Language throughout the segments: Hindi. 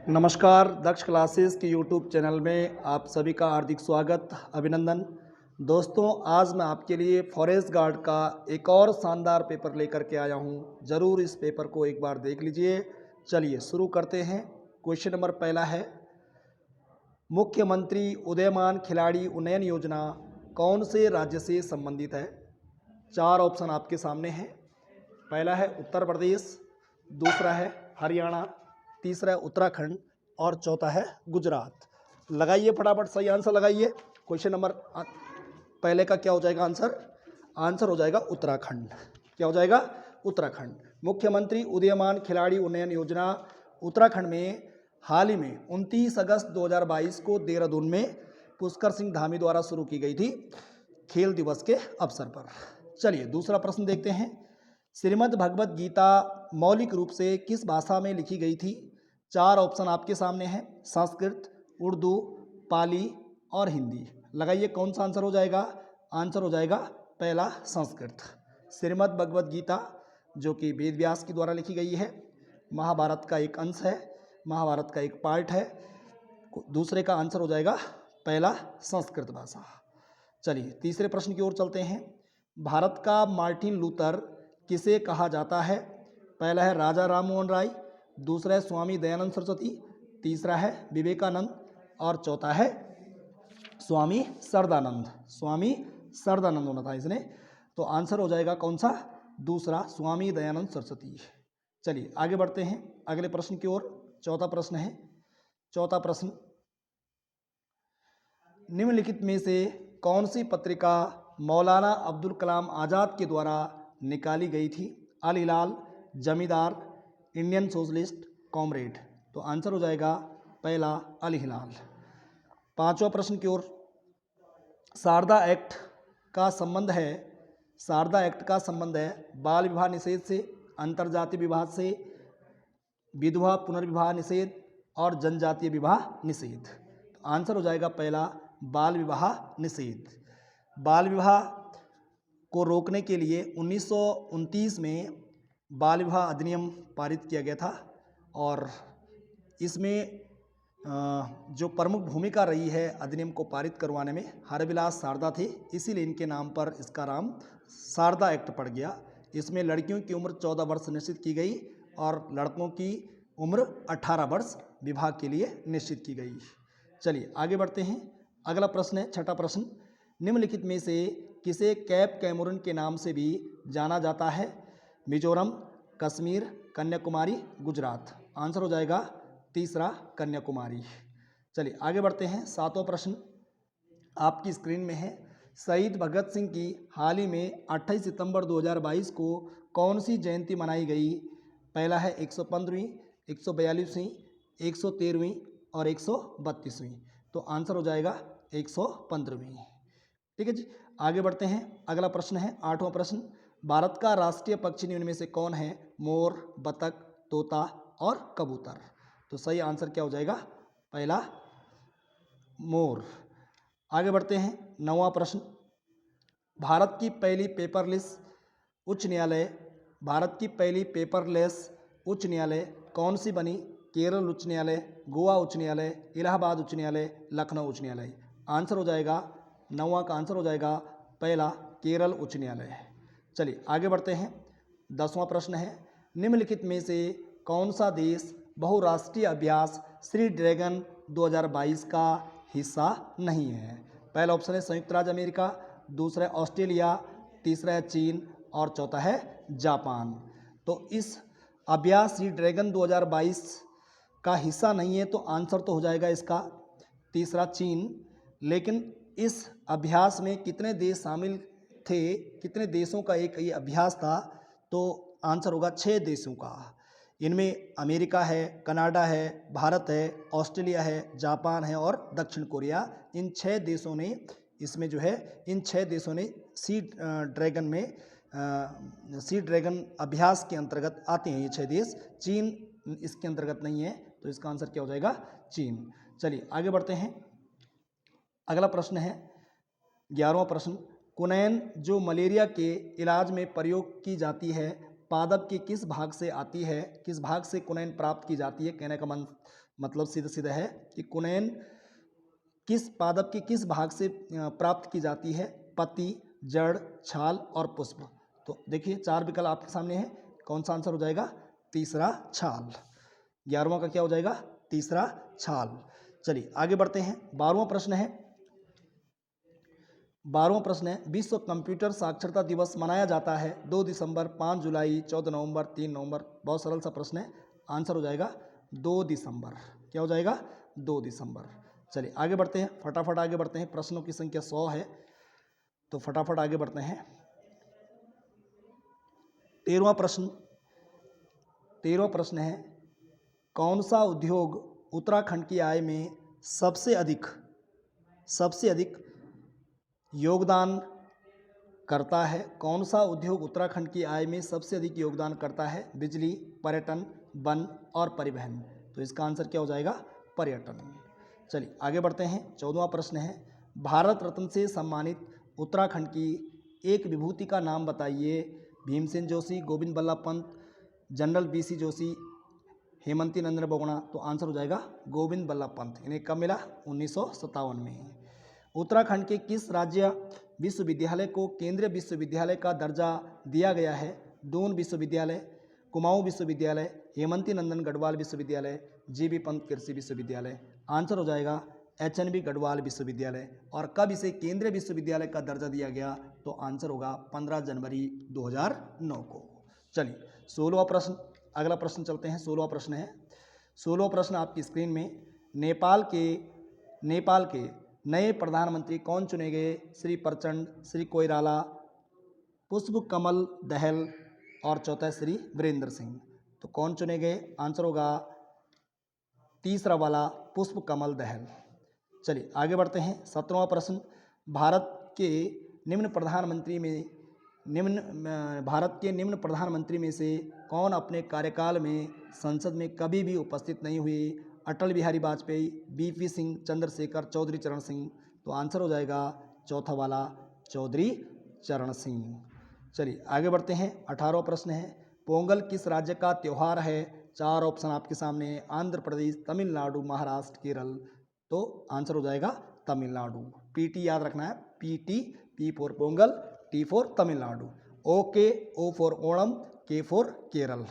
नमस्कार, दक्ष क्लासेस के यूट्यूब चैनल में आप सभी का हार्दिक स्वागत, अभिनंदन। दोस्तों, आज मैं आपके लिए फॉरेस्ट गार्ड का एक और शानदार पेपर लेकर के आया हूँ। ज़रूर इस पेपर को एक बार देख लीजिए। चलिए शुरू करते हैं। क्वेश्चन नंबर पहला है, मुख्यमंत्री उदयमान खिलाड़ी उन्नयन योजना कौन से राज्य से संबंधित है? चार ऑप्शन आपके सामने हैं। पहला है उत्तर प्रदेश, दूसरा है हरियाणा, तीसरा है उत्तराखंड और चौथा है गुजरात। लगाइए फटाफट सही आंसर लगाइए। क्वेश्चन नंबर पहले का क्या हो जाएगा आंसर? आंसर हो जाएगा उत्तराखंड। क्या हो जाएगा? उत्तराखंड। मुख्यमंत्री उदयमान खिलाड़ी उन्नयन योजना उत्तराखंड में हाल ही में 29 अगस्त 2022 को देहरादून में पुष्कर सिंह धामी द्वारा शुरू की गई थी, खेल दिवस के अवसर पर। चलिए दूसरा प्रश्न देखते हैं। श्रीमद् भगवत गीता मौलिक रूप से किस भाषा में लिखी गई थी? चार ऑप्शन आपके सामने हैं, संस्कृत, उर्दू, पाली और हिंदी। लगाइए कौन सा आंसर हो जाएगा? आंसर हो जाएगा पहला संस्कृत। श्रीमद् भगवत गीता जो कि वेद व्यास के द्वारा लिखी गई है, महाभारत का एक अंश है, महाभारत का एक पार्ट है। दूसरे का आंसर हो जाएगा पहला संस्कृत भाषा। चलिए तीसरे प्रश्न की ओर चलते हैं। भारत का मार्टिन लूथर किसे कहा जाता है? पहला है राजा राम मोहन राय, दूसरा है स्वामी दयानंद सरस्वती, तीसरा है विवेकानंद और चौथा है स्वामी सरदानंद। स्वामी सरदानंद होना था इसने, तो आंसर हो जाएगा कौन सा? दूसरा, स्वामी दयानंद सरस्वती। चलिए आगे बढ़ते हैं अगले प्रश्न की ओर। चौथा प्रश्न है। चौथा प्रश्न, निम्नलिखित में से कौन सी पत्रिका मौलाना अब्दुल कलाम आज़ाद के द्वारा निकाली गई थी? अल हिलाल, जमींदार, इंडियन सोशलिस्ट, कॉमरेड। तो आंसर हो जाएगा पहला अल हिलाल। पांचवा प्रश्न की ओर। शारदा एक्ट का संबंध है, शारदा एक्ट का संबंध है बाल विवाह निषेध से, अंतर्जातीय विवाह से, विधवा पुनर्विवाह निषेध और जनजातीय विवाह निषेध। तो आंसर हो जाएगा पहला बाल विवाह निषेध। बाल विवाह को रोकने के लिए 1929 में बाल विवाह अधिनियम पारित किया गया था और इसमें जो प्रमुख भूमिका रही है अधिनियम को पारित करवाने में, हरविलास शारदा थे, इसीलिए इनके नाम पर इसका नाम शारदा एक्ट पड़ गया। इसमें लड़कियों की उम्र 14 वर्ष निश्चित की गई और लड़कों की उम्र 18 वर्ष विवाह के लिए निश्चित की गई। चलिए आगे बढ़ते हैं। अगला प्रश्न है छठा प्रश्न, निम्नलिखित में से किसे कैप कैमरून के नाम से भी जाना जाता है? मिजोरम, कश्मीर, कन्याकुमारी, गुजरात। आंसर हो जाएगा तीसरा कन्याकुमारी। चलिए आगे बढ़ते हैं। सातवां प्रश्न आपकी स्क्रीन में है। शहीद भगत सिंह की हाल ही में 28 सितंबर 2022 को कौन सी जयंती मनाई गई? पहला है 115वीं, 142वीं, 113वीं और 132वीं। तो आंसर हो जाएगा 115वीं। ठीक है जी, आगे बढ़ते हैं। अगला प्रश्न है आठवां प्रश्न, भारत का राष्ट्रीय पक्षी निम्न में से कौन है? मोर, बतख, तोता और कबूतर। तो सही आंसर क्या हो जाएगा? पहला मोर। आगे बढ़ते हैं। नौवां प्रश्न, भारत की पहली पेपरलेस उच्च न्यायालय, भारत की पहली पेपरलेस उच्च न्यायालय कौन सी बनी? केरल उच्च न्यायालय, गोवा उच्च न्यायालय, इलाहाबाद उच्च न्यायालय, लखनऊ उच्च न्यायालय। आंसर हो जाएगा, नौवां का आंसर हो जाएगा पहला केरल उच्च न्यायालय। चलिए आगे बढ़ते हैं। 10वां प्रश्न है, निम्नलिखित में से कौन सा देश बहुराष्ट्रीय अभ्यास श्री ड्रैगन 2022 का हिस्सा नहीं है? पहला ऑप्शन है संयुक्त राज्य अमेरिका, दूसरा है ऑस्ट्रेलिया, तीसरा है चीन और चौथा है जापान। तो इस अभ्यास श्री ड्रैगन 2022 का हिस्सा नहीं है, तो आंसर तो हो जाएगा इसका तीसरा चीन। लेकिन इस अभ्यास में कितने देश शामिल थे, कितने देशों का एक ये अभ्यास था? तो आंसर होगा 6 देशों का। इनमें अमेरिका है, कनाडा है, भारत है, ऑस्ट्रेलिया है, जापान है और दक्षिण कोरिया। इन 6 देशों ने इसमें जो है, इन 6 देशों ने सी ड्रैगन अभ्यास के अंतर्गत आते हैं ये 6 देश। चीन इसके अंतर्गत नहीं है, तो इसका आंसर क्या हो जाएगा? चीन। चलिए आगे बढ़ते हैं। अगला प्रश्न है 11वां प्रश्न, कुनैन जो मलेरिया के इलाज में प्रयोग की जाती है पादप के किस भाग से आती है? किस भाग से कुनैन प्राप्त की जाती है? कहने का मतलब सीधा सीधा है कि कुनैन किस पादप के किस भाग से प्राप्त की जाती है? पत्ती, जड़, छाल और पुष्प। तो देखिए 4 विकल्प आपके सामने है, कौन सा आंसर हो जाएगा? तीसरा छाल। 11वां का क्या हो जाएगा? तीसरा छाल। चलिए आगे बढ़ते हैं। 12वां प्रश्न है, 12वां प्रश्न है, विश्व कंप्यूटर साक्षरता दिवस मनाया जाता है 2 दिसंबर, 5 जुलाई, 14 नवंबर, 3 नवंबर। बहुत सरल सा प्रश्न है, आंसर हो जाएगा 2 दिसंबर। क्या हो जाएगा? 2 दिसंबर। चलिए आगे बढ़ते हैं, फटाफट आगे बढ़ते हैं। प्रश्नों की संख्या 100 है, तो फटाफट आगे बढ़ते हैं। 13वां प्रश्न, 13वां प्रश्न है, कौन सा उद्योग उत्तराखंड की आय में सबसे अधिक योगदान करता है? कौन सा उद्योग उत्तराखंड की आय में सबसे अधिक योगदान करता है? बिजली, पर्यटन, वन और परिवहन। तो इसका आंसर क्या हो जाएगा? पर्यटन। चलिए आगे बढ़ते हैं। 14वां प्रश्न है, भारत रत्न से सम्मानित उत्तराखंड की एक विभूति का नाम बताइए। Bhimsen Joshi, Govind Ballabh Pant, general BC Joshi, Hemanti Nandan Bahuguna. तो आंसर हो जाएगा गोविंद बल्लभ पंत। इन्हें कब मिला? 1957 में। उत्तराखंड के किस राज्य विश्वविद्यालय को केंद्रीय विश्वविद्यालय का दर्जा दिया गया है? दून विश्वविद्यालय, कुमाऊं विश्वविद्यालय, हेमंती नंदन गढ़वाल विश्वविद्यालय, जीबी पंत कृषि विश्वविद्यालय। आंसर हो जाएगा एचएनबी गढ़वाल विश्वविद्यालय। और कब इसे केंद्रीय विश्वविद्यालय का दर्जा दिया गया? तो आंसर होगा 15 जनवरी 2009 को। चलिए 16वां प्रश्न, अगला प्रश्न चलते हैं। 16वां प्रश्न है, 16वां प्रश्न आपकी स्क्रीन में, नेपाल के नए प्रधानमंत्री कौन चुने गए? श्री प्रचंड, श्री कोइराला, पुष्प कमल दहल और चौथा श्री वीरेंद्र सिंह। तो कौन चुने गए? आंसर होगा तीसरा वाला, पुष्प कमल दहल। चलिए आगे बढ़ते हैं। 17वां प्रश्न, भारत के निम्न प्रधानमंत्री में से कौन अपने कार्यकाल में संसद में कभी भी उपस्थित नहीं हुए? अटल बिहारी वाजपेयी, बीपी सिंह, चंद्रशेखर, चौधरी चरण सिंह। तो आंसर हो जाएगा चौथा वाला, चौधरी चरण सिंह। चलिए आगे बढ़ते हैं। 18वां प्रश्न है, पोंगल किस राज्य का त्यौहार है? 4 ऑप्शन आपके सामने है, आंध्र प्रदेश, तमिलनाडु, महाराष्ट्र, केरल। तो आंसर हो जाएगा तमिलनाडु। पीटी याद रखना है, PT, P for Pongal, T for Tamil Nadu, okay, O for Onam, K for Kerala.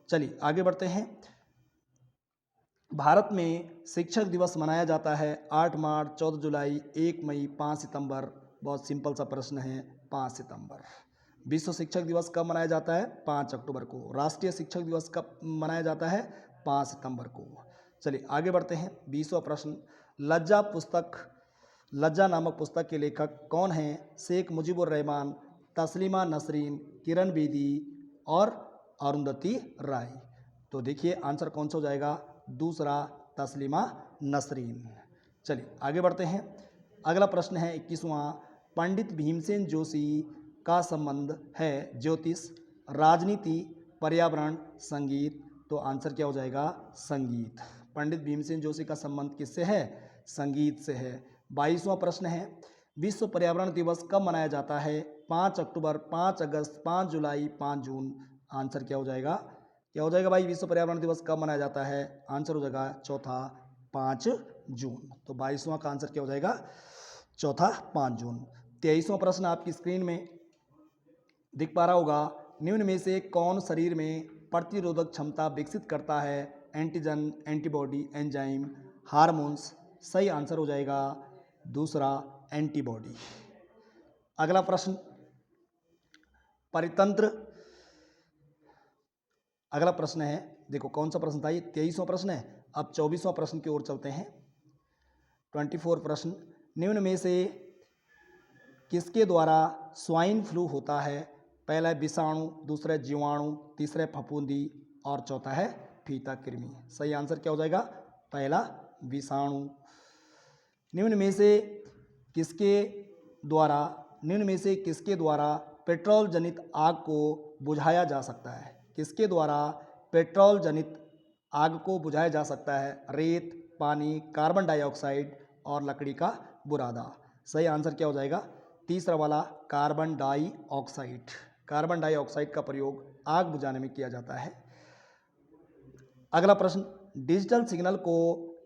चलिए आगे बढ़ते हैं। भारत में शिक्षक दिवस मनाया जाता है 8 मार्च, 14 जुलाई, 1 मई, 5 सितंबर। बहुत सिंपल सा प्रश्न है, 5 सितंबर। विश्व शिक्षक दिवस कब मनाया जाता है? 5 अक्टूबर को। राष्ट्रीय शिक्षक दिवस कब मनाया जाता है? 5 सितंबर को। चलिए आगे बढ़ते हैं। 20वां प्रश्न, लज्जा नामक पुस्तक के लेखक कौन हैं? शेख मुजीबुर रहमान, तस्लीमा नसरीन, किरण बेदी और अरुंधति राय। तो देखिए आंसर कौन सा हो जाएगा? दूसरा, तस्लीमा नसरीन। चलिए आगे बढ़ते हैं। अगला प्रश्न है 21वां, पंडित भीमसेन जोशी का संबंध है ज्योतिष, राजनीति, पर्यावरण, संगीत। तो आंसर क्या हो जाएगा? संगीत। पंडित भीमसेन जोशी का संबंध किससे है? संगीत से है। 22वां प्रश्न है, विश्व पर्यावरण दिवस कब मनाया जाता है? 5 अक्टूबर, 5 अगस्त, 5 जुलाई, 5 जून। आंसर क्या हो जाएगा? क्या हो जाएगा भाई? विश्व पर्यावरण दिवस कब मनाया जाता है? आंसर हो जाएगा चौथा, 5 जून। तो 22वां का आंसर क्या हो जाएगा? चौथा, 5 जून। 23वां प्रश्न आपकी स्क्रीन में दिख पा रहा होगा, निम्न में से कौन शरीर में प्रतिरोधक क्षमता विकसित करता है? Antigen, antibody, enzyme, hormones. सही आंसर हो जाएगा दूसरा, एंटीबॉडी। अगला प्रश्न, परितंत्र। अगला प्रश्न है, देखो कौन सा प्रश्न था ये? 23वां प्रश्न है। अब 24वां प्रश्न की ओर चलते हैं। 24 प्रश्न, निम्न में से किसके द्वारा स्वाइन फ्लू होता है? पहला है विषाणु, दूसरा है जीवाणु, तीसरा है फफूंदी और चौथा है फीता कृमि। सही आंसर क्या हो जाएगा? पहला, विषाणु। निम्न में से किसके द्वारा पेट्रोल जनित आग को बुझाया जा सकता है? किसके द्वारा पेट्रोल जनित आग को बुझाया जा सकता है? रेत, पानी, कार्बन डाइऑक्साइड और लकड़ी का बुरादा। सही आंसर क्या हो जाएगा? तीसरा वाला, कार्बन डाइऑक्साइड। कार्बन डाइऑक्साइड का प्रयोग आग बुझाने में किया जाता है। अगला प्रश्न, डिजिटल सिग्नल को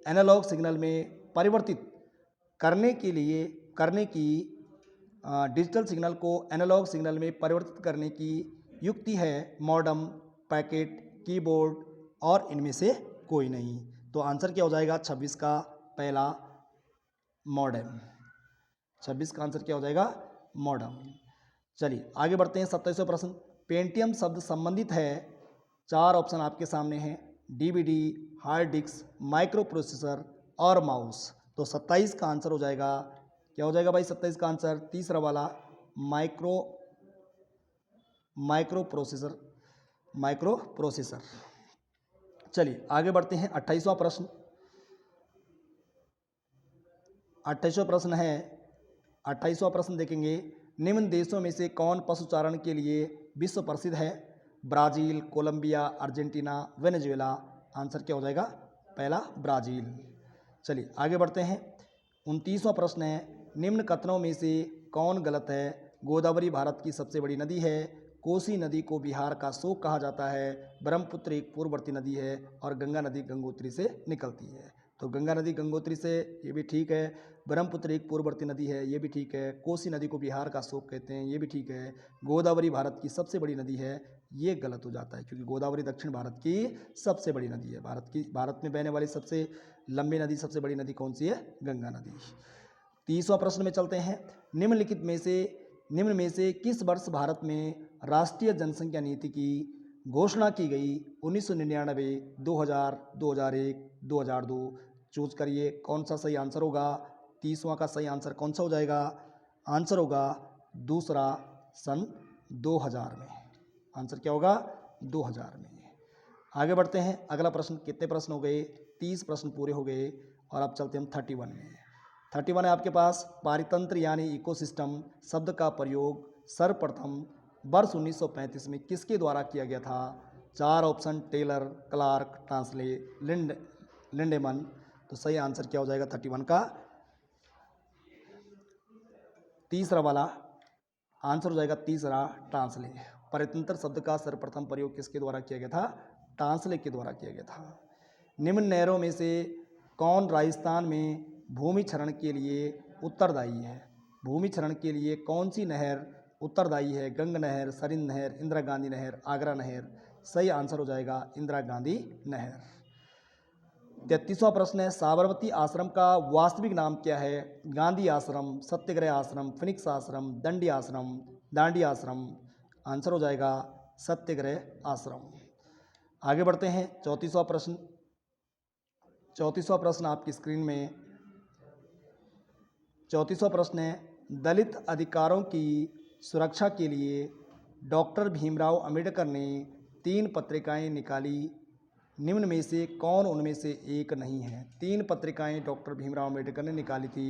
एनालॉग सिग्नल में परिवर्तित करने के लिए डिजिटल सिग्नल को एनालॉग सिग्नल में परिवर्तित करने की युक्ति है मॉडेम, पैकेट, कीबोर्ड और इनमें से कोई नहीं। तो आंसर क्या हो जाएगा 26 का पहला मॉडेम। 26 का आंसर क्या हो जाएगा मॉडेम। चलिए आगे बढ़ते हैं 27वां प्रश्न। पेंटियम शब्द संबंधित है, 4 ऑप्शन आपके सामने हैं, DVD, hard disk, micro processor और माउस। तो 27 का आंसर हो जाएगा, क्या हो जाएगा भाई 27 का आंसर? तीसरा वाला माइक्रो प्रोसेसर। चलिए आगे बढ़ते हैं 28वां प्रश्न। 28वां प्रश्न है, 28वां प्रश्न देखेंगे, निम्न देशों में से कौन पशुचारण के लिए विश्व प्रसिद्ध है? Brazil, Colombia, Argentina, Venezuela. Answer क्या हो जाएगा? पहला ब्राजील। चलिए आगे बढ़ते हैं 29वां प्रश्न है, निम्न कथनों में से कौन गलत है? गोदावरी भारत की सबसे बड़ी नदी है, कोसी नदी को बिहार का शोक कहा जाता है, ब्रह्मपुत्र एक पूर्ववर्ती नदी है और गंगा नदी गंगोत्री से निकलती है। तो गंगा नदी गंगोत्री से, ये भी ठीक है। ब्रह्मपुत्र एक पूर्ववर्ती नदी है, ये भी ठीक है। कोसी नदी को बिहार का शोक कहते हैं, ये भी ठीक है। गोदावरी भारत की सबसे बड़ी नदी है, ये गलत हो जाता है क्योंकि गोदावरी दक्षिण भारत की सबसे बड़ी नदी है। भारत में बहने वाली सबसे लंबी नदी, सबसे बड़ी नदी कौन सी है? गंगा नदी। 30वां प्रश्न में चलते हैं, निम्न में से किस वर्ष भारत में राष्ट्रीय जनसंख्या नीति की घोषणा की गई? 1999, 2000, 2001, 2002। चूज करिए कौन सा सही आंसर होगा। 30वां का सही आंसर कौन सा हो जाएगा? आंसर होगा दूसरा, सन 2000 में। आंसर क्या होगा? 2000 में। आगे बढ़ते हैं, अगला प्रश्न। कितने प्रश्न हो गए? 30 प्रश्न पूरे हो गए और अब चलते हैं 31 में। 31 है आपके पास, पारितंत्र यानी इकोसिस्टम शब्द का प्रयोग सर्वप्रथम वर्ष 1935 में किसके द्वारा किया गया था? 4 ऑप्शन, टेलर, क्लार्क, ट्रांसले, लिंडेमन। तो सही आंसर क्या हो जाएगा 31 का? तीसरा वाला आंसर हो जाएगा, तीसरा, ट्रांसले। पारितंत्र शब्द का सर्वप्रथम प्रयोग किसके द्वारा किया गया था? ट्रांसले के द्वारा किया गया था। निम्न नहरों में से कौन राजस्थान में भूमि क्षरण के लिए उत्तरदायी है? भूमि क्षरण के लिए कौन सी नहर उत्तरदायी है? गंगा नहर, सरिंद नहर, इंदिरा गांधी नहर, आगरा नहर। सही आंसर हो जाएगा इंदिरा गांधी नहर। 33वां प्रश्न है, साबरमती आश्रम का वास्तविक नाम क्या है? गांधी आश्रम, सत्याग्रह आश्रम, फिनिक्स आश्रम, दांडी आश्रम। आंसर हो जाएगा सत्याग्रह आश्रम। आगे बढ़ते हैं 34वां प्रश्न। 34वां प्रश्न आपकी स्क्रीन में। 34वां प्रश्न है, दलित अधिकारों की सुरक्षा के लिए डॉक्टर भीमराव अंबेडकर ने 3 पत्रिकाएं निकाली, निम्न में से कौन उनमें से एक नहीं है? 3 पत्रिकाएं डॉक्टर भीमराव अंबेडकर ने निकाली थी,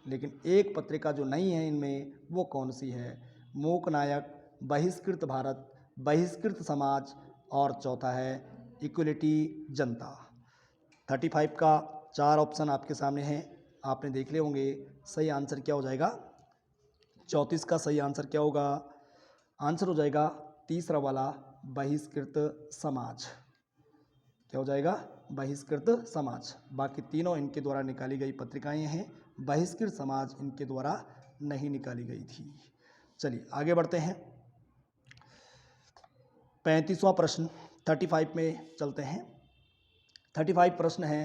लेकिन एक पत्रिका जो नहीं है इनमें, वो कौन सी है? मूक नायक, बहिष्कृत भारत, बहिष्कृत समाज और चौथा है इक्वलिटी जनता। 35 का 4 ऑप्शन आपके सामने हैं, आपने देख लिए होंगे। सही आंसर क्या हो जाएगा? 34 का सही आंसर क्या होगा? आंसर हो जाएगा तीसरा वाला, बहिष्कृत समाज। क्या हो जाएगा? बहिष्कृत समाज। बाकी तीनों इनके द्वारा निकाली गई पत्रिकाएं हैं, बहिष्कृत समाज इनके द्वारा नहीं निकाली गई थी। चलिए आगे बढ़ते हैं 35वां प्रश्न। 35 में चलते हैं। 35 प्रश्न है,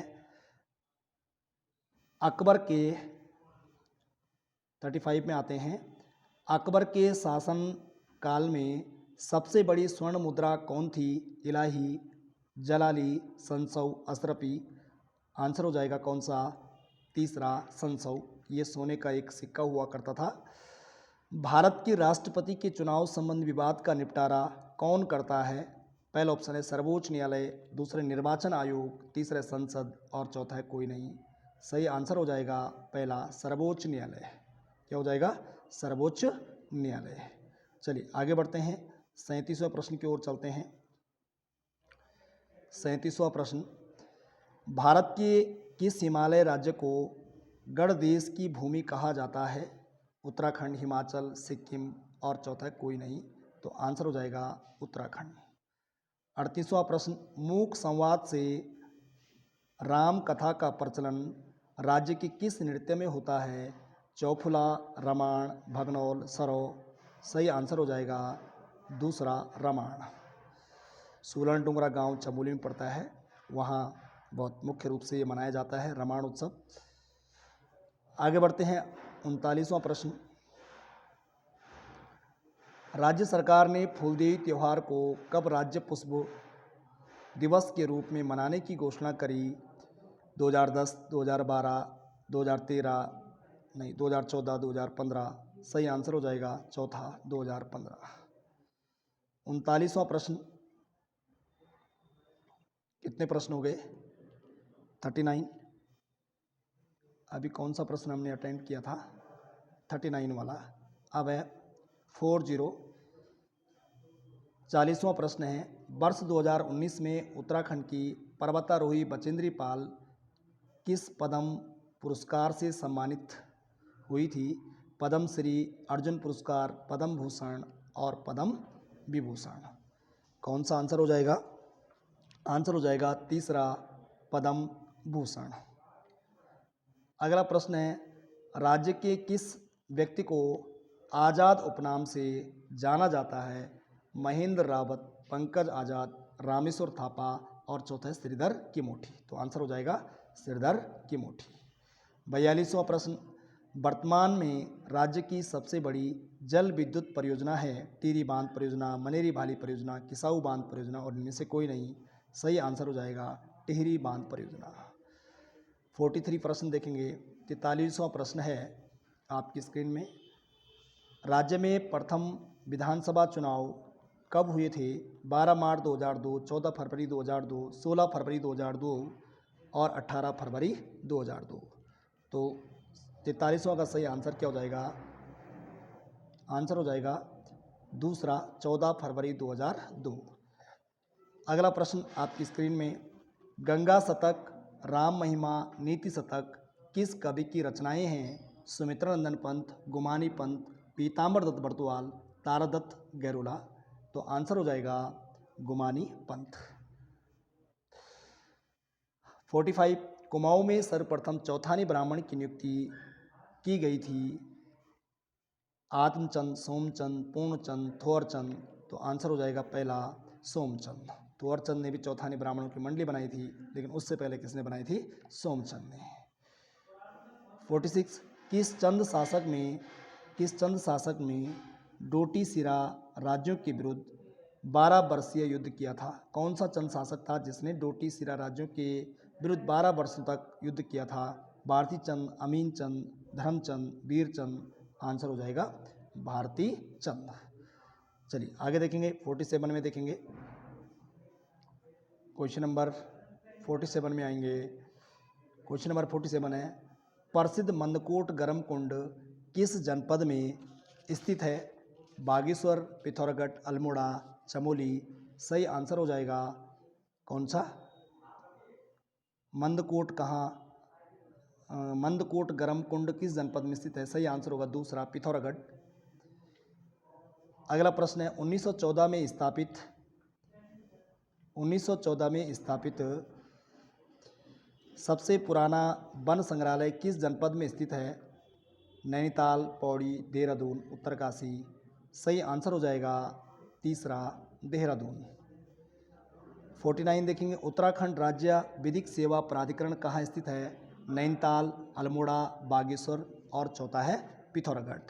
अकबर के 35 में आते हैं, अकबर के शासन काल में सबसे बड़ी स्वर्ण मुद्रा कौन थी? इलाही, जलाली, संसव, अशरफी। आंसर हो जाएगा कौन सा? तीसरा, संसव। ये सोने का एक सिक्का हुआ करता था। भारत के राष्ट्रपति के चुनाव संबंधी विवाद का निपटारा कौन करता है? पहला ऑप्शन है सर्वोच्च न्यायालय, दूसरे निर्वाचन आयोग, तीसरे संसद और चौथा है कोई नहीं। सही आंसर हो जाएगा पहला, सर्वोच्च न्यायालय। क्या हो जाएगा? सर्वोच्च न्यायालय। चलिए आगे बढ़ते हैं 37वें प्रश्न की ओर चलते हैं। 37वां प्रश्न, भारत के किस हिमालय राज्य को गढ़ देश की भूमि कहा जाता है? उत्तराखंड, हिमाचल, सिक्किम और चौथा है कोई नहीं। तो आंसर हो जाएगा उत्तराखंड। 38वां प्रश्न, मूक संवाद से राम कथा का प्रचलन राज्य के किस नृत्य में होता है? चौफुला, रामायण, भगनौल, सरोव। सही आंसर हो जाएगा दूसरा रामायण। सूलन डुंगरा गांव चमोली में पड़ता है, वहाँ बहुत मुख्य रूप से ये मनाया जाता है रामायण उत्सव। आगे बढ़ते हैं 39वां प्रश्न। राज्य सरकार ने फूलदेई त्यौहार को कब राज्य पुष्प दिवस के रूप में मनाने की घोषणा करी? 2010, 2012, 2013, नहीं 2014, 2015। सही आंसर हो जाएगा चौथा 2015। 39वां प्रश्न। कितने प्रश्न हो गए? 39। अभी कौन सा प्रश्न हमने अटेंड किया था? 39 वाला। अब है 40। 40वां प्रश्न है, वर्ष 2019 में उत्तराखंड की पर्वतारोही बचेंद्री पाल किस पद्म पुरस्कार से सम्मानित हुई थी? पद्म श्री, अर्जुन पुरस्कार, पद्म भूषण और पद्म विभूषण। कौन सा आंसर हो जाएगा? आंसर हो जाएगा तीसरा पद्म भूषण। अगला प्रश्न है, राज्य के किस व्यक्ति को आज़ाद उपनाम से जाना जाता है? महेंद्र रावत, पंकज आज़ाद, रामेश्वर थापा और चौथा है श्रीधर किमोठी। तो आंसर हो जाएगा श्रीधर किमोठी। 42वां प्रश्न, वर्तमान में राज्य की सबसे बड़ी जल विद्युत परियोजना है? टिहरी बांध परियोजना, मनेरी भाली परियोजना, किसाऊ बांध परियोजना और इनमें से कोई नहीं। सही आंसर हो जाएगा टिहरी बांध परियोजना। 43 प्रश्न देखेंगे। 43वां प्रश्न है आपकी स्क्रीन में, राज्य में प्रथम विधानसभा चुनाव कब हुए थे? 12 मार्च 2002, 14 फरवरी 2002, 16 फरवरी 2002 और 18 फरवरी 2002। तो 43वां का सही आंसर क्या हो जाएगा? आंसर हो जाएगा दूसरा 14 फरवरी 2002। अगला प्रश्न आपकी स्क्रीन में, गंगा शतक, राम महिमा, नीति शतक किस कवि की रचनाएं हैं? सुमित्रा नंदन पंत, गुमानी पंत, पीताम्बर दत्त बरतुआल, तारादत्त गैरोला। तो आंसर हो जाएगा गुमानी पंत। 45, कुमाऊं में सर्वप्रथम चौथानी ब्राह्मण की नियुक्ति की गई थी? आत्मचंद, सोमचंद, पूर्णचंद, थोरचंद। तो आंसर हो जाएगा पहला सोमचंद। थोरचंद ने भी चौथानी ब्राह्मणों की मंडली बनाई थी, लेकिन उससे पहले किसने बनाई थी? सोमचंद ने। 46, किस चंद शासक में डोटी सिरा राज्यों के विरुद्ध 12 वर्षीय युद्ध किया था? कौन सा चंद शासक था जिसने डोटी सिरा राज्यों के विरुद्ध 12 वर्षों तक युद्ध किया था? भारती चंद, अमीन चंद, धर्मचंद, वीरचंद। आंसर हो जाएगा भारती चंद। चलिए आगे देखेंगे, 47 में देखेंगे। क्वेश्चन नंबर 47 में आएंगे। क्वेश्चन नंबर 47 है, प्रसिद्ध मंदकोट गर्म कुंड किस जनपद में स्थित है? बागेश्वर, पिथौरागढ़, अल्मोड़ा, चमोली। सही आंसर हो जाएगा कौन सा? मंदकोट कहाँ? मंदकोट गर्म कुंड किस जनपद में स्थित है? सही आंसर होगा दूसरा पिथौरागढ़। अगला प्रश्न है, 1914 में स्थापित सबसे पुराना वन संग्रहालय किस जनपद में स्थित है? नैनीताल, पौड़ी, देहरादून, उत्तरकाशी। सही आंसर हो जाएगा तीसरा देहरादून। 49 देखेंगे, उत्तराखंड राज्य विधिक सेवा प्राधिकरण कहाँ स्थित है? नैनीताल, अल्मोड़ा, बागेश्वर और चौथा है पिथौरागढ़।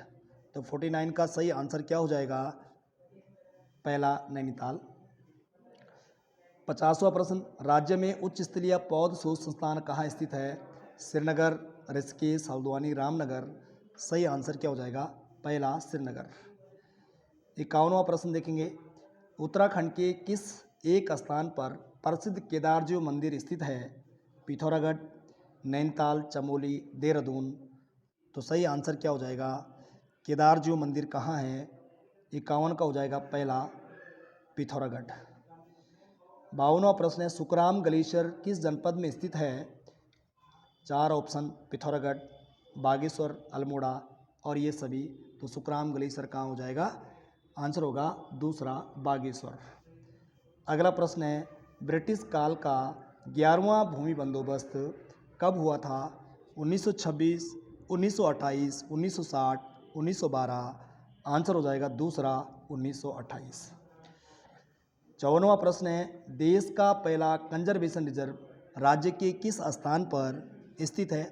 तो 49 का सही आंसर क्या हो जाएगा? पहला नैनीताल। 50वां प्रश्न, राज्य में उच्च स्तरीय पौध शोध संस्थान कहाँ स्थित है? श्रीनगर, ऋषिकेश, हल्द्वानी, रामनगर। सही आंसर क्या हो जाएगा? पहला श्रीनगर। 51वां प्रश्न देखेंगे, उत्तराखंड के किस एक स्थान पर प्रसिद्ध केदारजीव मंदिर स्थित है? पिथौरागढ़, नैनीताल, चमोली, देहरादून। तो सही आंसर क्या हो जाएगा? केदारजीव मंदिर कहाँ है? 51 का हो जाएगा पहला पिथौरागढ़। 52वां प्रश्न है, सुखराम ग्लेशियर किस जनपद में स्थित है? 4 ऑप्शन, पिथौरागढ़, बागेश्वर, अल्मोड़ा और ये सभी। तो सुखराम ग्लेशियर कहाँ हो जाएगा? आंसर होगा दूसरा बागेश्वर। अगला प्रश्न है, ब्रिटिश काल का 11वां भूमि बंदोबस्त कब हुआ था? 1926, 1928, 1960, 1912। आंसर हो जाएगा दूसरा 1928। 54वां प्रश्न है, देश का पहला कंजर्वेशन रिजर्व राज्य के किस स्थान पर स्थित है?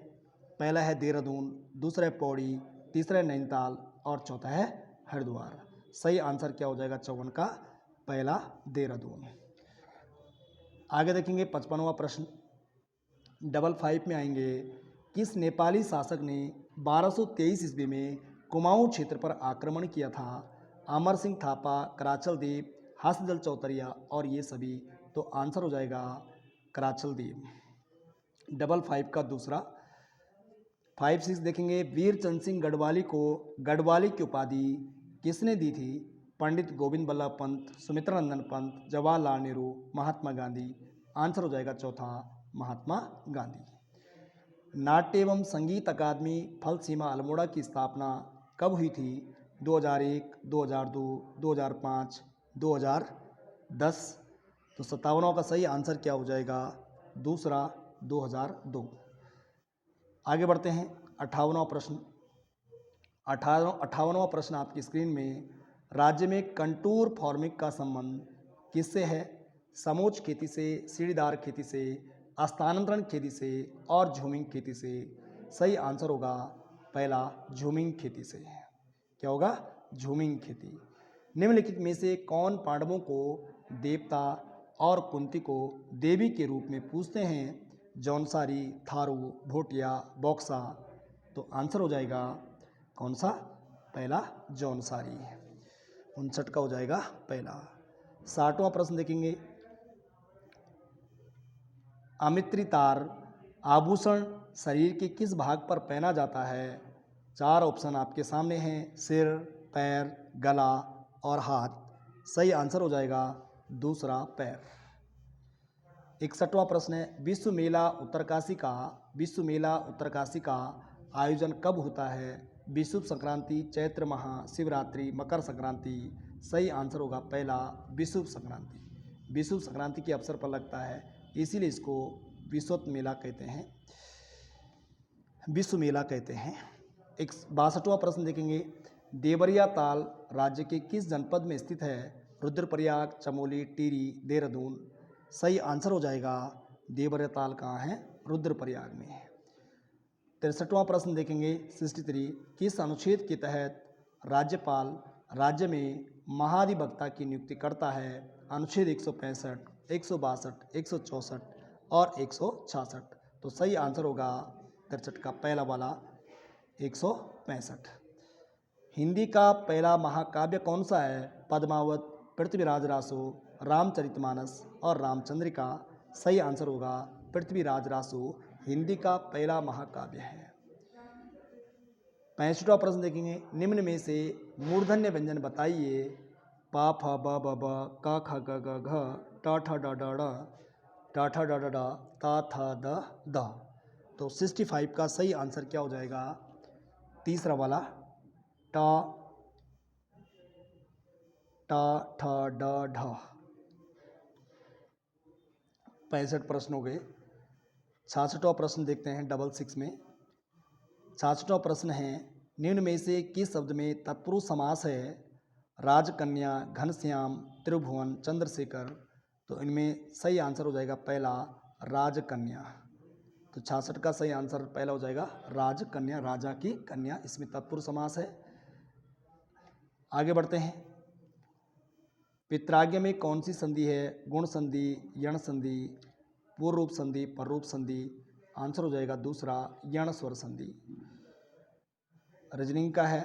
पहला है देहरादून, दूसरा है पौड़ी, तीसरा है नैनीताल और चौथा है हरिद्वार। सही आंसर क्या हो जाएगा 54 का? पहला देहरादून। आगे देखेंगे 55वां प्रश्न, 55 में आएंगे, किस नेपाली शासक ने 1223 ईस्वी में कुमाऊं क्षेत्र पर आक्रमण किया था? अमर सिंह थापा, कराचल देव, हास्यदल चौतरिया और ये सभी। तो आंसर हो जाएगा कराचल देव। 55 का दूसरा। 56 देखेंगे, वीर चंद सिंह गढ़वाली को गढ़वाली की उपाधि किसने दी थी? पंडित गोविंद बल्लभ पंत, सुमित्रा नंदन पंत, जवाहरलाल नेहरू, महात्मा गांधी। आंसर हो जाएगा चौथा महात्मा गांधी। नाट्य एवं संगीत अकादमी फल सीमा अल्मोड़ा की स्थापना कब हुई थी? 2001, 2002, 2005, 2010। तो 57वां का सही आंसर क्या हो जाएगा? दूसरा 2002। आगे बढ़ते हैं 58वां प्रश्न। 58वां प्रश्न आपकी स्क्रीन में, राज्य में कंटूर फार्मिंग का संबंध किससे है? समोच्च खेती से, सीढ़ीदार खेती से, स्थानांतरण खेती से और झूमिंग खेती से। सही आंसर होगा पहला झूमिंग खेती से। क्या होगा? झूमिंग खेती। निम्नलिखित में से कौन पांडवों को देवता और कुंती को देवी के रूप में पूजते हैं? जौनसारी, थारू, भोटिया, बॉक्सा। तो आंसर हो जाएगा कौन सा? पहला जौनसारी। 59 का हो जाएगा पहला। 60वां प्रश्न देखेंगे, अमित्री तार आभूषण शरीर के किस भाग पर पहना जाता है? 4 ऑप्शन आपके सामने हैं, सिर, पैर, गला और हाथ। सही आंसर हो जाएगा दूसरा पैर। 61वां प्रश्न है, विश्व मेला उत्तरकाशी का आयोजन कब होता है? विषुव संक्रांति, चैत्र महा, शिवरात्रि, मकर संक्रांति। सही आंसर होगा पहला विषुव संक्रांति। विषुव संक्रांति के अवसर पर लगता है, इसीलिए इसको विश्व मेला कहते हैं, विश्व मेला कहते हैं। 62वां प्रश्न देखेंगे, देवरिया ताल राज्य के किस जनपद में स्थित है? रुद्रप्रयाग, चमोली, टिहरी, देहरादून। सही आंसर हो जाएगा देवरिया ताल कहाँ है? रुद्रप्रयाग में। 63वां प्रश्न देखेंगे, 63, किस अनुच्छेद के तहत राज्यपाल राज्य में महाधिवक्ता की नियुक्ति करता है? अनुच्छेद 165, 162, 164 और 166। तो सही आंसर होगा 63 का पहला वाला 165। हिंदी का पहला महाकाव्य कौन सा है? पद्मावत, पृथ्वीराज रासो, रामचरितमानस और रामचंद्रिका। सही आंसर होगा पृथ्वीराज रासो हिंदी का पहला महाकाव्य है। 65वां प्रश्न देखेंगे, निम्न में से मूर्धन्य व्यंजन बताइए। पा फ ब ब ब, क ख ग घ घ, ट ठ ड ड ड़, ट ठ ड ड ड, ता थ द द। तो 65 का सही आंसर क्या हो जाएगा? तीसरा वाला ट ठ ड ढ। 65 प्रश्न हो गए। 66वां प्रश्न देखते हैं 66 में। 66वां प्रश्न है, निम्न में से किस शब्द में तत्पुरुष समास है? राजकन्या, घनश्याम, त्रिभुवन, चंद्रशेखर। तो इनमें सही आंसर हो जाएगा पहला राजकन्या। तो 66 का सही आंसर पहला हो जाएगा राजकन्या, राजा की कन्या, इसमें तत्पुरुष समास है। आगे बढ़ते हैं, पित्राज्ञ में कौन सी संधि है? गुण संधि, यण संधि, पूर्व रूप संधि, पर रूप संधि। आंसर हो जाएगा दूसरा यण स्वर संधि। रीजनिंग का है,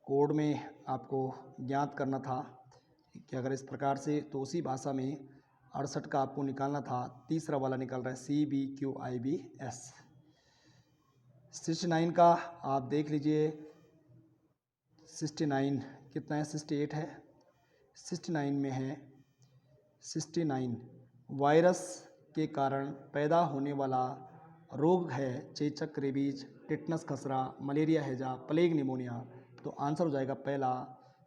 कोड में आपको ज्ञात करना था कि अगर इस प्रकार से, तो उसी भाषा में 68 का आपको निकालना था। तीसरा वाला निकल रहा है CBQIBS। 69 का आप देख लीजिए, 69 कितना है? 68 है। 69 में है 69, वायरस के कारण पैदा होने वाला रोग है चेचक, रेबीज, टिटनस, खसरा, मलेरिया, हैजा, प्लेग, निमोनिया। तो आंसर हो जाएगा पहला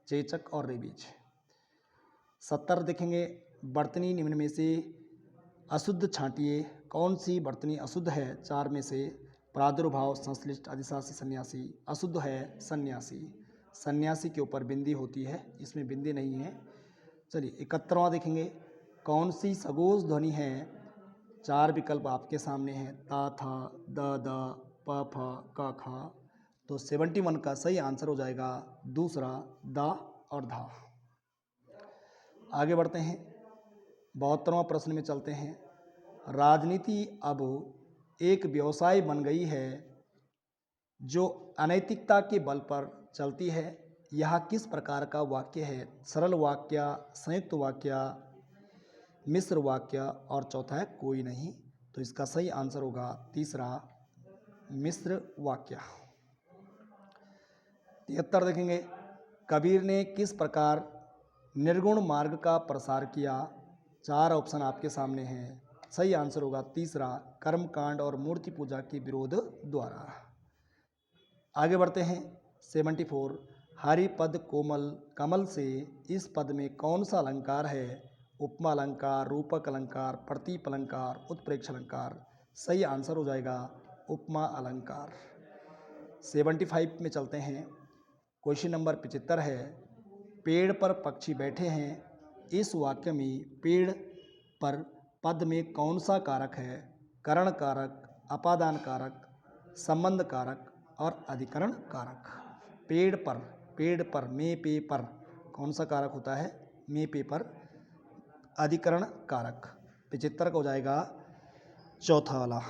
चेचक और रेबीज। 70 देखेंगे, वर्तनी निम्न में से अशुद्ध छांटिए, कौन सी वर्तनी अशुद्ध है चार में से? प्रादुर्भाव, संश्लिष्ट, अधिशासी, सन्यासी। अशुद्ध है सन्यासी। सन्यासी के ऊपर बिंदी होती है, इसमें बिंदी नहीं है। चलिए 71वां देखेंगे, कौन सी सगोज ध्वनि है? चार विकल्प आपके सामने हैं, ता, था, द, प, फ, क, ख। तो 71 का सही आंसर हो जाएगा दूसरा, द और धा। आगे बढ़ते हैं, 72वां प्रश्न में चलते हैं। राजनीति अब एक व्यवसाय बन गई है जो अनैतिकता के बल पर चलती है। यह किस प्रकार का वाक्य है? सरल वाक्य, संयुक्त वाक्य, मिश्र वाक्य और चौथा है कोई नहीं। तो इसका सही आंसर होगा तीसरा, मिश्र वाक्य। 73 देखेंगे, कबीर ने किस प्रकार निर्गुण मार्ग का प्रसार किया? चार ऑप्शन आपके सामने हैं, सही आंसर होगा तीसरा, कर्मकांड और मूर्ति पूजा के विरोध द्वारा। आगे बढ़ते हैं, 74, हरिपद कोमल कमल से इस पद में कौन सा अलंकार है? उपमा अलंकार, रूपक अलंकार, प्रतीप अलंकार, उत्प्रेक्ष अलंकार। सही आंसर हो जाएगा उपमा अलंकार। 75 में चलते हैं, क्वेश्चन नंबर 75 है, पेड़ पर पक्षी बैठे हैं, इस वाक्य में पेड़ पर पद में कौन सा कारक है? करण कारक, अपादान कारक, संबंध कारक और अधिकरण कारक। पेड़ पर में पे पर कौन सा कारक होता है? में पे पर अधिकरण कारक। 75 का हो जाएगा चौथा वाला।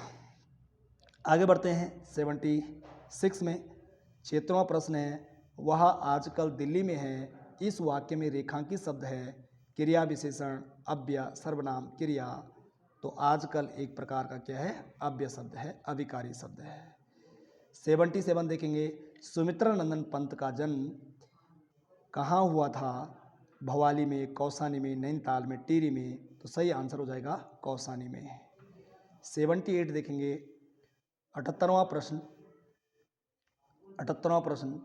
आगे बढ़ते हैं 76 में, 76वां प्रश्न है, वह आजकल दिल्ली में है, इस वाक्य में रेखांकित शब्द है क्रिया विशेषण, अव्यय, सर्वनाम, क्रिया। तो आजकल एक प्रकार का क्या है? अव्यय शब्द है, अविकारी शब्द है। 77 देखेंगे, सुमित्रा नंदन पंत का जन्म कहाँ हुआ था? भवाली में, कौसानी में, नैनीताल में, टिहरी में। तो सही आंसर हो जाएगा कौसानी में। 78 देखेंगे, 78वां प्रश्न, 78वां प्रश्न,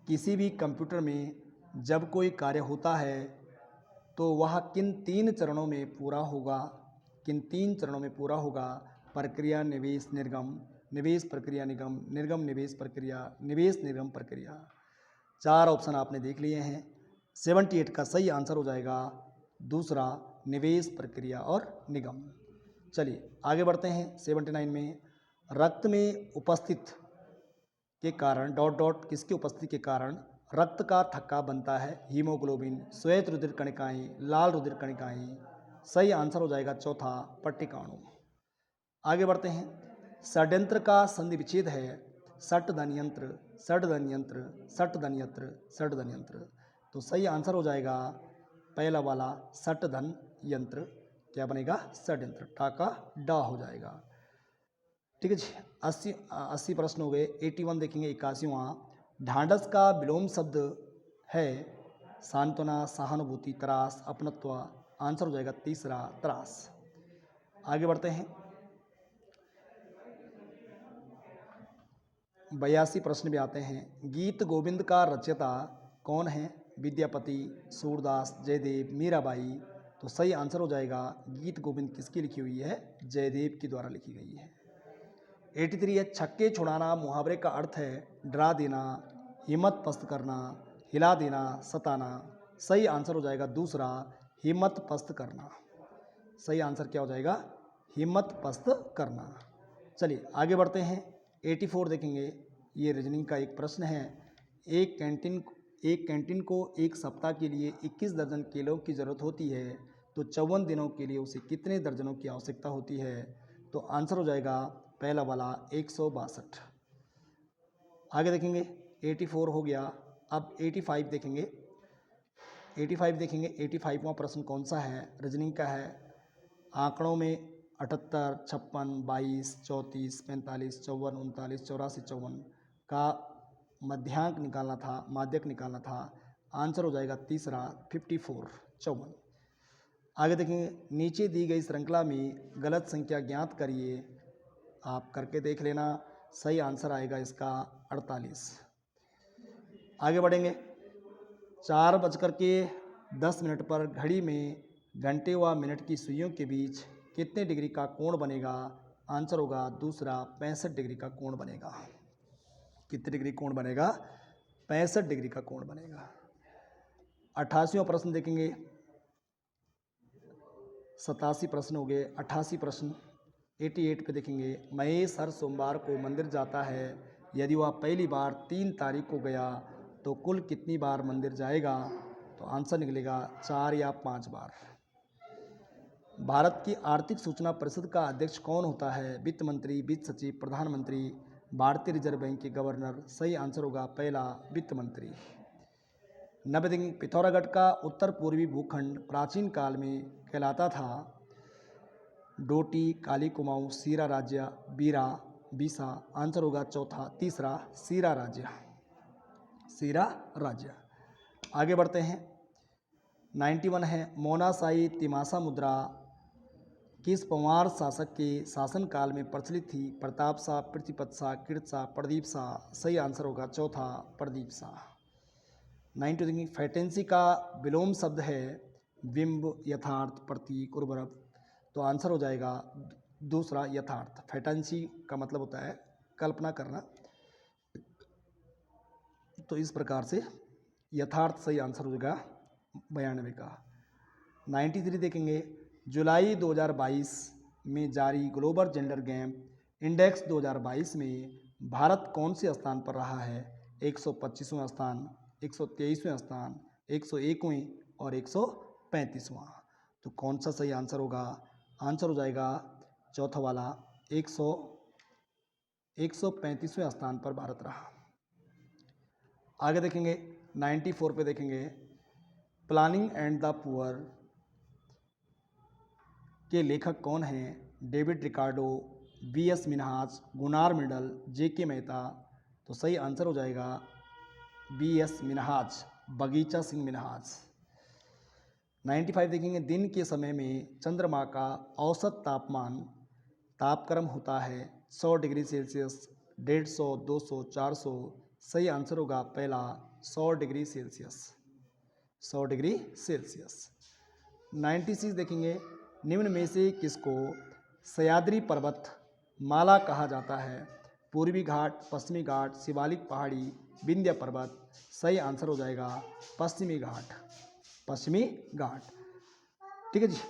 किसी भी कंप्यूटर में जब कोई कार्य होता है तो वह किन तीन चरणों में पूरा होगा? किन तीन चरणों में पूरा होगा? प्रक्रिया, निवेश, निर्गम, निवेश प्रक्रिया निगम, निर्गम निवेश प्रक्रिया, निवेश निर्गम प्रक्रिया। चार ऑप्शन आपने देख लिए हैं। 78 का सही आंसर हो जाएगा दूसरा, निवेश प्रक्रिया और निगम। चलिए आगे बढ़ते हैं 79 में, रक्त में उपस्थित के कारण डॉट डॉट किसकी उपस्थिति के कारण रक्त का थक्का बनता है? हीमोग्लोबिन, श्वेत रुधिर कणिकाएं, लाल रुधिर कणिकाएं। सही आंसर हो जाएगा चौथा, पट्टिकाणु। आगे बढ़ते हैं, षड्यंत्र का संधि विच्छेद है सट धन यंत्र, सट धन यंत्र, सट धन यंत्र, सट धन यंत्र। तो सही आंसर हो जाएगा पहला वाला, सट धन यंत्र। क्या बनेगा? षड्यंत्र, टाका डा हो जाएगा। ठीक है जी, 80 प्रश्न हो गए। 81 देखेंगे, 81वां, ढांढस का विलोम शब्द है सांत्वना, सहानुभूति, त्रास, अपनत्व। आंसर हो जाएगा तीसरा, त्रास। आगे बढ़ते हैं, 82 प्रश्न भी आते हैं। गीत गोविंद का रचयिता कौन है? विद्यापति, सूरदास, जयदेव, मीराबाई। तो सही आंसर हो जाएगा गीत गोविंद किसकी लिखी हुई है? जयदेव की द्वारा लिखी गई है। 83 है, छक्के छुड़ाना मुहावरे का अर्थ है डरा देना, हिम्मत पस्त करना, हिला देना, सताना। सही आंसर हो जाएगा दूसरा, हिम्मत पस्त करना। सही आंसर क्या हो जाएगा? हिम्मत पस्त करना। चलिए आगे बढ़ते हैं, 84 देखेंगे। ये रीजनिंग का एक प्रश्न है, एक कैंटीन को एक सप्ताह के लिए 21 दर्जन केलों की ज़रूरत होती है, तो 54 दिनों के लिए उसे कितने दर्जनों की आवश्यकता होती है? तो आंसर हो जाएगा पहला वाला, 162। आगे देखेंगे, 84 हो गया। अब 85 देखेंगे। 85वां प्रश्न कौन सा है? रीजनिंग का है। आंकड़ों में 78, 56, 22, 34, 45, 54, 39, 84, 54 का मध्यांक निकालना था, माध्यक निकालना था। आंसर हो जाएगा तीसरा, 54, 54। आगे देखेंगे, नीचे दी गई श्रृंखला में गलत संख्या ज्ञात करिए। आप करके देख लेना, सही आंसर आएगा इसका 48। आगे बढ़ेंगे, 4:10 पर घड़ी में घंटे व मिनट की सुइयों के बीच कितने डिग्री का कोण बनेगा? आंसर होगा दूसरा 65 डिग्री का कोण बनेगा। कितने डिग्री कोण बनेगा? 65 डिग्री का कोण बनेगा। 88वां प्रश्न देखेंगे। 87 प्रश्न हो गए। 88 प्रश्न 88 पे देखेंगे। महेश हर सोमवार को मंदिर जाता है। यदि वह पहली बार 3 तारीख को गया तो कुल कितनी बार मंदिर जाएगा? तो आंसर निकलेगा 4 या 5 बार। भारत की आर्थिक सूचना परिषद का अध्यक्ष कौन होता है? वित्त मंत्री, वित्त सचिव, प्रधानमंत्री, भारतीय रिजर्व बैंक के गवर्नर। सही आंसर होगा पहला, वित्त मंत्री। 90 दिन पिथौरागढ़ का उत्तर पूर्वी भूखंड प्राचीन काल में कहलाता था डोटी, काली कुमाऊं, सीरा राज्य, बीरा, बीसा। आंसर होगा चौथा, तीसरा, सीरा राज्य। सीरा राज्य। आगे बढ़ते हैं। 91 है। मोनासाई तिमासा मुद्रा किस पंवार शासक के शासनकाल में प्रचलित थी? प्रताप शाह, पृथ्वीपत शाह, कीर्त शाह, प्रदीप शाह। सही आंसर होगा चौथा, प्रदीप शाह। 92 फैटेंसी का विलोम शब्द है बिंब, यथार्थ, प्रतीक, उर्वरक। तो आंसर हो जाएगा दूसरा, यथार्थ। फैटेंसी का मतलब होता है कल्पना करना, तो इस प्रकार से यथार्थ सही आंसर हो जाएगा 92 का। 93 देखेंगे। जुलाई 2022 में जारी ग्लोबल जेंडर गैप इंडेक्स 2022 में भारत कौन से स्थान पर रहा है? 125वां स्थान, 123वां स्थान, 101वें और 135वां। तो कौन सा सही आंसर होगा? आंसर हो जाएगा चौथा वाला, 135वें स्थान पर भारत रहा। आगे देखेंगे। 94 पे देखेंगे। प्लानिंग एंड द पुअर के लेखक कौन हैं? David Ricardo, B.S. Minhaj, Gunnar middle, J.K. Mehta. तो सही आंसर हो जाएगा B.S. मिन्हाज, बगीचा सिंह मिन्हाज। 95 देखेंगे। दिन के समय में चंद्रमा का औसत तापक्रम होता है 100 डिग्री सेल्सियस, 150, 200, 400। सही आंसर होगा पहला, 100 डिग्री सेल्सियस। 100 degree Celsius. 96 देखेंगे। निम्न में से किसको सह्याद्री पर्वत माला कहा जाता है? पूर्वी घाट, पश्चिमी घाट, शिवालिक पहाड़ी, विंध्य पर्वत। सही आंसर हो जाएगा पश्चिमी घाट। पश्चिमी घाट, ठीक है जी,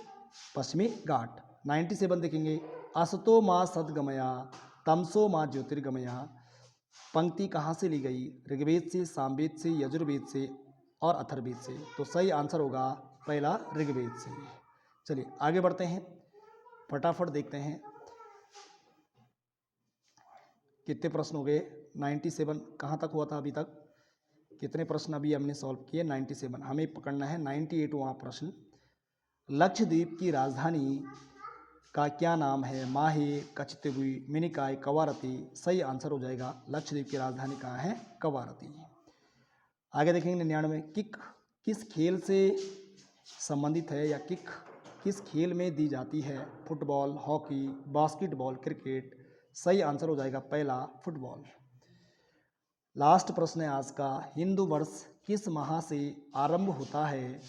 पश्चिमी घाट। 97 देखेंगे। असतो माँ सद्गमया, तमसो माँ ज्योतिर्गमया पंक्ति कहाँ से ली गई? ऋग्वेद से, सामवेद से, यजुर्वेद से और अथर्ववेद से। तो सही आंसर होगा पहला, ऋग्वेद से। चलिए आगे बढ़ते हैं, फटाफट देखते हैं कितने प्रश्न हो गए। 97 कहाँ तक हुआ था अभी तक? कितने प्रश्न अभी हमने सॉल्व किए? 97। हमें पकड़ना है 98वां प्रश्न। लक्षद्वीप की राजधानी का क्या नाम है? माहे, कचतवी, मिनिकॉय, कवारती। सही आंसर हो जाएगा लक्षद्वीप की राजधानी कहाँ है? कवारती। आगे देखेंगे 99। किक किस खेल से संबंधित है या किक किस खेल में दी जाती है? Football, hockey, basketball, cricket. सही आंसर हो जाएगा पहला, फुटबॉल। लास्ट प्रश्न है आज का। हिंदू वर्ष किस माह से आरंभ होता है?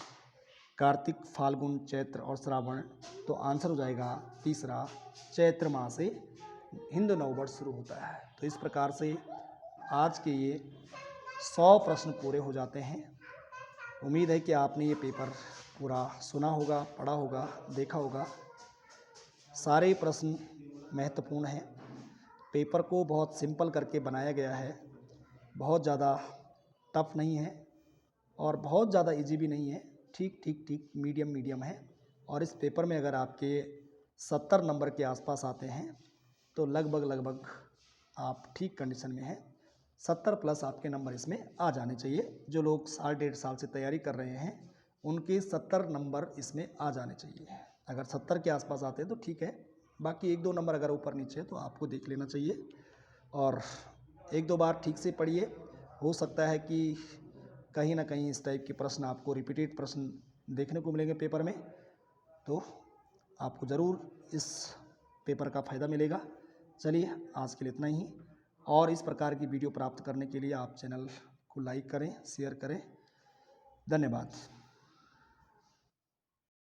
कार्तिक, फाल्गुन, चैत्र और श्रावण। तो आंसर हो जाएगा तीसरा, चैत्र माह से हिंदू नववर्ष शुरू होता है। तो इस प्रकार से आज के ये 100 प्रश्न पूरे हो जाते हैं। उम्मीद है कि आपने ये पेपर पूरा सुना होगा, पढ़ा होगा, देखा होगा। सारे प्रश्न महत्वपूर्ण हैं। पेपर को बहुत सिंपल करके बनाया गया है, बहुत ज़्यादा टफ नहीं है और बहुत ज़्यादा इजी भी नहीं है, ठीक ठीक ठीक मीडियम है। और इस पेपर में अगर आपके 70 नंबर के आसपास आते हैं तो लगभग आप ठीक कंडीशन में हैं। 70 प्लस आपके नंबर इसमें आ जाने चाहिए। जो लोग साल 1.5 साल से तैयारी कर रहे हैं उनके 70 नंबर इसमें आ जाने चाहिए। अगर 70 के आसपास आते हैं तो ठीक है, बाकी 1-2 नंबर अगर ऊपर नीचे है तो आपको देख लेना चाहिए। और 1-2 बार ठीक से पढ़िए, हो सकता है कि कहीं ना कहीं इस टाइप के प्रश्न आपको रिपीटेड प्रश्न देखने को मिलेंगे पेपर में, तो आपको ज़रूर इस पेपर का फ़ायदा मिलेगा। चलिए आज के लिए इतना ही, और इस प्रकार की वीडियो प्राप्त करने के लिए आप चैनल को लाइक करें, शेयर करें। धन्यवाद।